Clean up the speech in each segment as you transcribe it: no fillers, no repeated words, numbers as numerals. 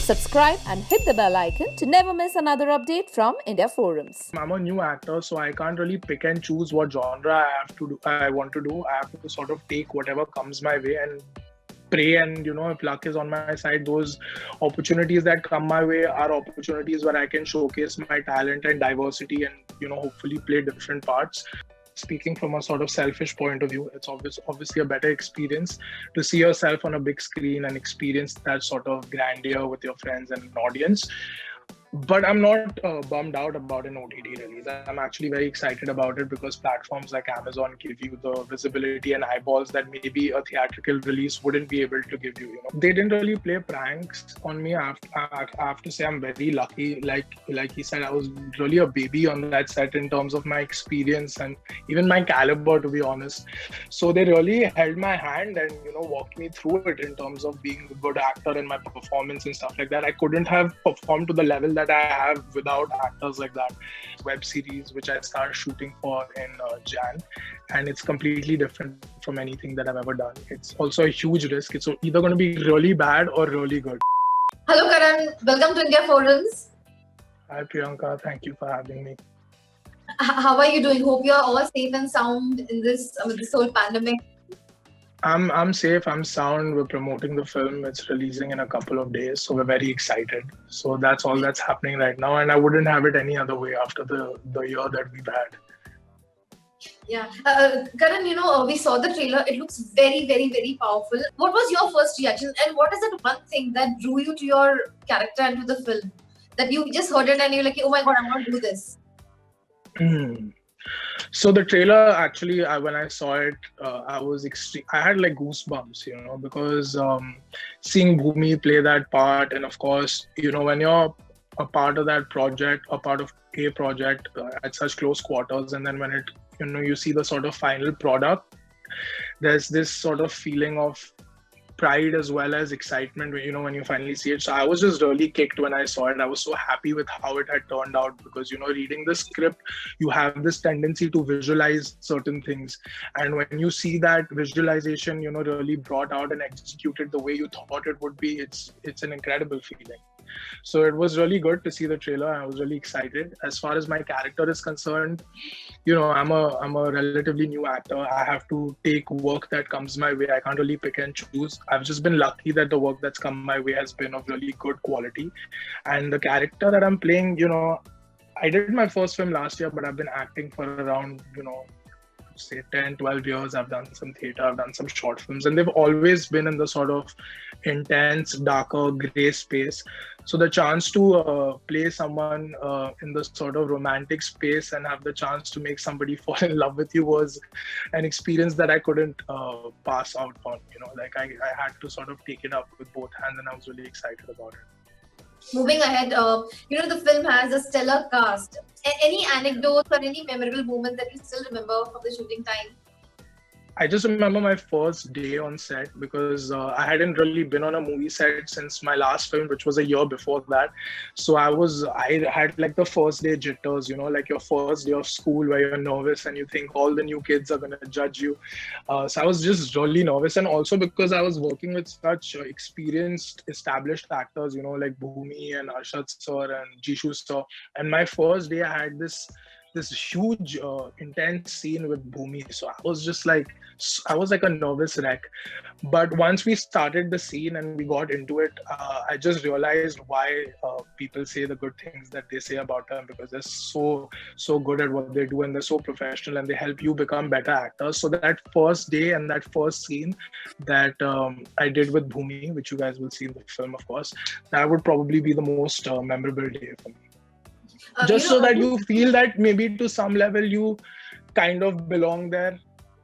Subscribe and hit the bell icon to never miss another update from India Forums. I'm a new actor, so I can't really pick and choose what genre I want to do. I have to sort of take whatever comes my way and pray, and if luck is on my side, those opportunities that come my way are opportunities where I can showcase my talent and diversity and hopefully play different parts. Speaking from a sort of selfish point of view, it's obviously a better experience to see yourself on a big screen and experience that sort of grandeur with your friends and an audience. But I'm not bummed out about an OTT release. I'm actually very excited about it because platforms like Amazon give you the visibility and eyeballs that maybe a theatrical release wouldn't be able to give you. They didn't really play pranks on me. I have to say I'm very lucky. Like he said, I was really a baby on that set in terms of my experience and even my caliber, to be honest. So they really held my hand and walked me through it in terms of being a good actor and my performance and stuff like that. I couldn't have performed to the level that I have without actors like that. Web series which I started shooting for in Jan, and it's completely different from anything that I've ever done. It's also a huge risk. It's either going to be really bad or really good. Hello Karan, welcome to India Forums. Hi Priyanka, thank you for having me. How are you doing? Hope you're all safe and sound in this whole pandemic. I'm safe, I'm sound. We're promoting the film. It's releasing in a couple of days, so we're very excited. So that's all that's happening right now, and I wouldn't have it any other way after the year that we've had. Yeah, Karan, we saw the trailer. It looks very, very, very powerful. What was your first reaction, and what is that one thing that drew you to your character and to the film? That you just heard it and you're like, oh my god, I'm going to do this. So the trailer, actually, when I saw it, I was extreme. I had like goosebumps, because seeing Bhumi play that part, and of course, when you're a part of that project, a part of a project at such close quarters, and then when it, you see the sort of final product, there's this sort of feeling of pride as well as excitement when you finally see it. So I was just really kicked when I saw it. I was so happy with how it had turned out because reading the script, you have this tendency to visualize certain things, and when you see that visualization really brought out and executed the way you thought it would be, it's an incredible feeling. So it was really good to see the trailer. I was really excited. As far as my character is concerned, I'm a relatively new actor. I have to take work that comes my way. I can't really pick and choose. I've just been lucky that the work that's come my way has been of really good quality. And the character that I'm playing, I did my first film last year, but I've been acting for around, say 10, 12 years. I've done some theater, I've done some short films, and they've always been in the sort of intense, darker, grey space. So the chance to play someone in the sort of romantic space and have the chance to make somebody fall in love with you was an experience that I couldn't pass out on. I had to sort of take it up with both hands, and I was really excited about it. Moving ahead, the film has a stellar cast. Any anecdotes or any memorable moment that you still remember from the shooting time? I just remember my first day on set because I hadn't really been on a movie set since my last film, which was a year before that. So I had like the first day jitters, like your first day of school where you're nervous and you think all the new kids are going to judge you. So I was just really nervous. And also because I was working with such experienced, established actors, like Bhumi and Arshad sir and Jishu sir. And my first day, I had this huge intense scene with Bhumi. So I was like a nervous wreck. But once we started the scene and we got into it, I just realized why people say the good things that they say about them, because they're so good at what they do and they're so professional and they help you become better actors. So that first day and that first scene that I did with Bhumi, which you guys will see in the film, of course, that would probably be the most memorable day for me. Just so that you feel that maybe to some level you kind of belong there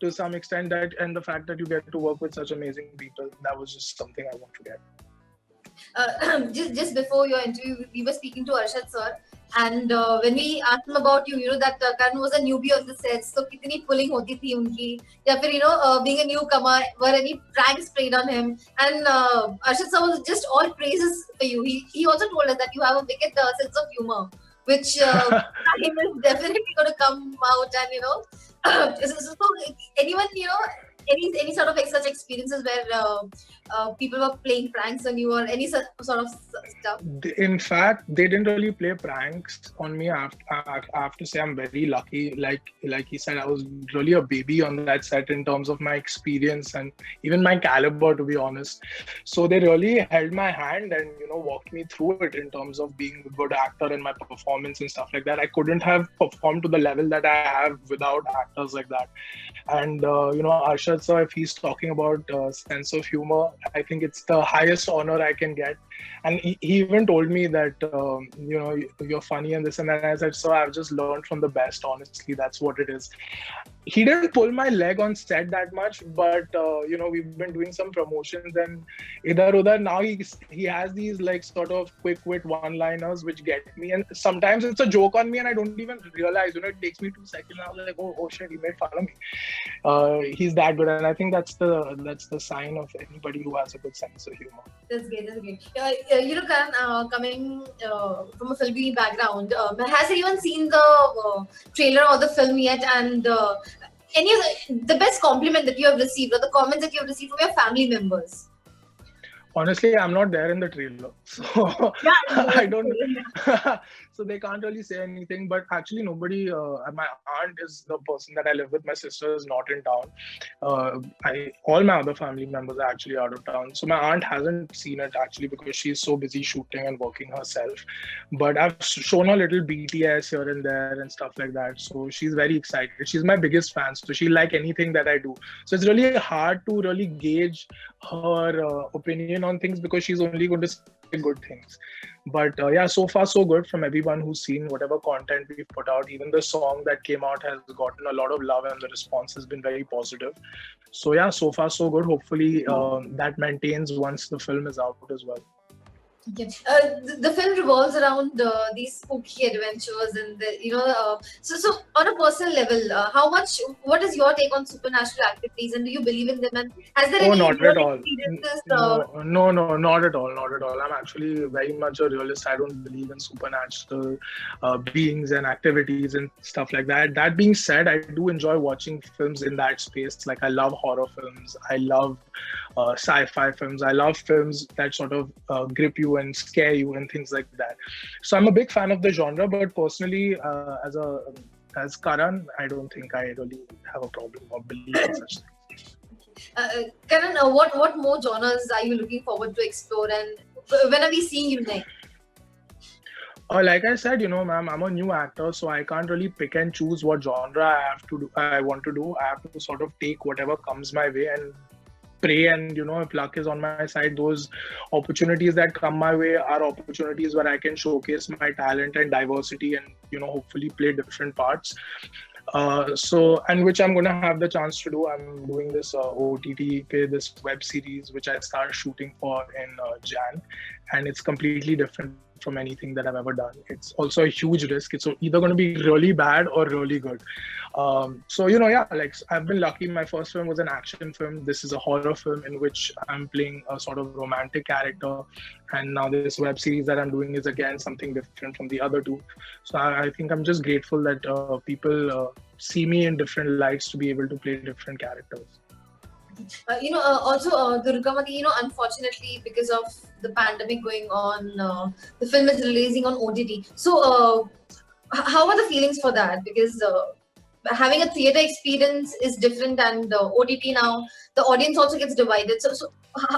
to some extent, that and the fact that you get to work with such amazing people, that was just something I want to get. Just before your interview, we were speaking to Arshad sir, and when we asked him about you, that Karan was a newbie on the set, so kitni pulling hoti thi unki, ya fir being a newcomer, were any pranks played on him, and Arshad sir was just all praises for you. He also told us that you have a wicked sense of humor, which time is definitely going to come out, and so anyone any sort of like such experiences where people were playing pranks on you or any sort of stuff? In fact, they didn't really play pranks on me. I have to say I'm very lucky. Like he said, I was really a baby on that set in terms of my experience and even my caliber, to be honest. So they really held my hand and walked me through it in terms of being a good actor and my performance and stuff like that. I couldn't have performed to the level that I have without actors like that. And Arshad sir, if he's talking about sense of humor, I think it's the highest honor I can get. And he even told me that you're funny and this and that. And I said, so I've just learned from the best. Honestly, that's what it is. He didn't pull my leg on set that much, but we've been doing some promotions and idhar udhar. Now he has these like sort of quick wit one-liners which get me, and sometimes it's a joke on me and I don't even realize. It takes me 2 seconds. I was like, oh shit, he made fun of me. He's that good, and I think that's the sign of anybody who has a good sense of humor. That's great. That's great. Karan, coming from a filmy background, has anyone seen the trailer or the film yet? And any of the best compliment that you have received or the comments that you have received from your family members? Honestly, I'm not there in the trailer, so I don't. So they can't really say anything. But actually, nobody. My aunt is the person that I live with. My sister is not in town. All my other family members are actually out of town. So my aunt hasn't seen it actually because she's so busy shooting and working herself. But I've shown her little BTS here and there and stuff like that. So she's very excited. She's my biggest fan. So she'll like anything that I do. So it's really hard to really gauge her opinion on things because she's only going to say good things. But yeah, so far so good from everyone who's seen whatever content we've put out. Even the song that came out has gotten a lot of love and the response has been very positive. So yeah, so far so good. Hopefully that maintains once the film is out as well. Okay. The film revolves around these spooky adventures and so on a personal level, what is your take on supernatural activities and do you believe in them, and has there any not at all. experiences? No, not at all. I'm actually very much a realist. I don't believe in supernatural beings and activities and stuff like that. That being said, I do enjoy watching films in that space. Like I love horror films. I love sci-fi films. I love films that sort of grip you and scare you and things like that. So I'm a big fan of the genre, but personally, as Karan, I don't think I really have a problem or believe in such things. Karan, what more genres are you looking forward to explore, and when are we seeing you next? Like I said, ma'am, I'm a new actor, so I can't really pick and choose what genre I want to do. I have to sort of take whatever comes my way and pray, and if luck is on my side, those opportunities that come my way are opportunities where I can showcase my talent and diversity and hopefully play different parts. And which I'm going to have the chance to do. I'm doing this OTT, this web series, which I start shooting for in Jan, and it's completely different from anything that I've ever done. It's also a huge risk. It's either going to be really bad or really good. So like I've been lucky. My first film was an action film. This is a horror film in which I'm playing a sort of romantic character, and now this web series that I'm doing is again something different from the other two. So I think I'm just grateful that people see me in different lights to be able to play different characters. Also Durgamati, unfortunately because of the pandemic going on, the film is releasing on OTT. So how are the feelings for that? Because having a theater experience is different, and OTT now, the audience also gets divided. So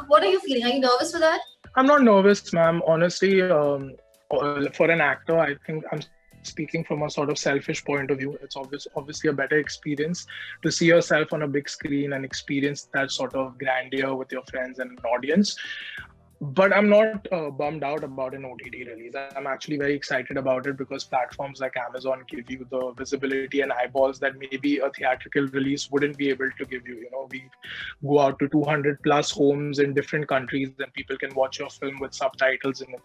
what are you feeling? Are you nervous for that? I'm not nervous, ma'am. Honestly, for an actor, I think I'm speaking from a sort of selfish point of view. It's obviously a better experience to see yourself on a big screen and experience that sort of grandeur with your friends and an audience. But I'm not bummed out about an OTT release. I'm actually very excited about it because platforms like Amazon give you the visibility and eyeballs that maybe a theatrical release wouldn't be able to give you. We go out to 200 plus homes in different countries and people can watch your film with subtitles in it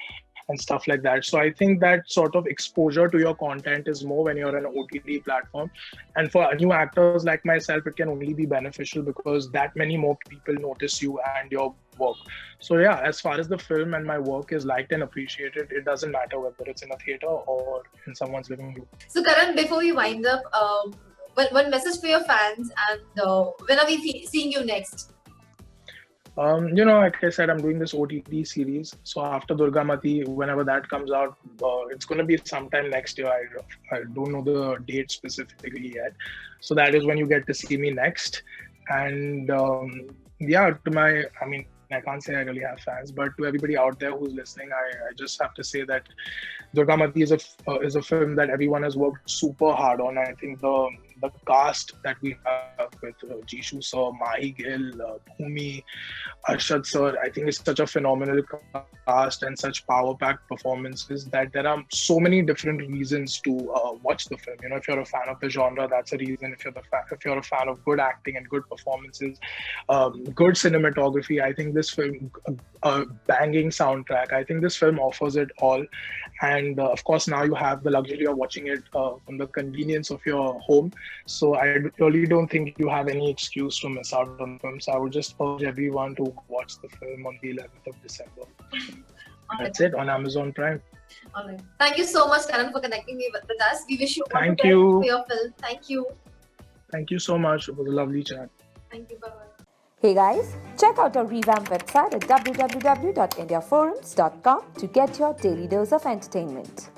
and stuff like that. So I think that sort of exposure to your content is more when you're on an OTT platform. And for new actors like myself, it can only be beneficial because that many more people notice you and your work. So yeah, as far as the film and my work is liked and appreciated, it doesn't matter whether it's in a theater or in someone's living room. So Karan, before we wind up, one message for your fans, and when are we seeing you next? Like I said, I'm doing this OTT series. So after Durgamati, whenever that comes out, it's going to be sometime next year. I don't know the date specifically yet. So that is when you get to see me next. And yeah, I can't say I really have fans, but to everybody out there who's listening, I just have to say that Durgamati is a film that everyone has worked super hard on. I think the cast that we have with Jishu sir, Mahi Gill, Bhumi, Arshad sir, I think it's such a phenomenal cast and such power-packed performances that there are so many different reasons to watch the film. If you're a fan of the genre, that's a reason. If you're a fan of good acting and good performances, good cinematography, I think this film, banging soundtrack, I think this film offers it all. And of course, now you have the luxury of watching it from the convenience of your home. So I really don't think you have any excuse to miss out on the film. So I would just urge everyone to watch the film on the 11th of December. That's it on Amazon Prime. All right. Thank you so much, Karan, for connecting with us. We wish you all the Thank best you. for your film. Thank you. Thank you so much. It was a lovely chat. Thank you. Bye-bye. Hey guys, check out our revamped website at www.indiaforums.com to get your daily dose of entertainment.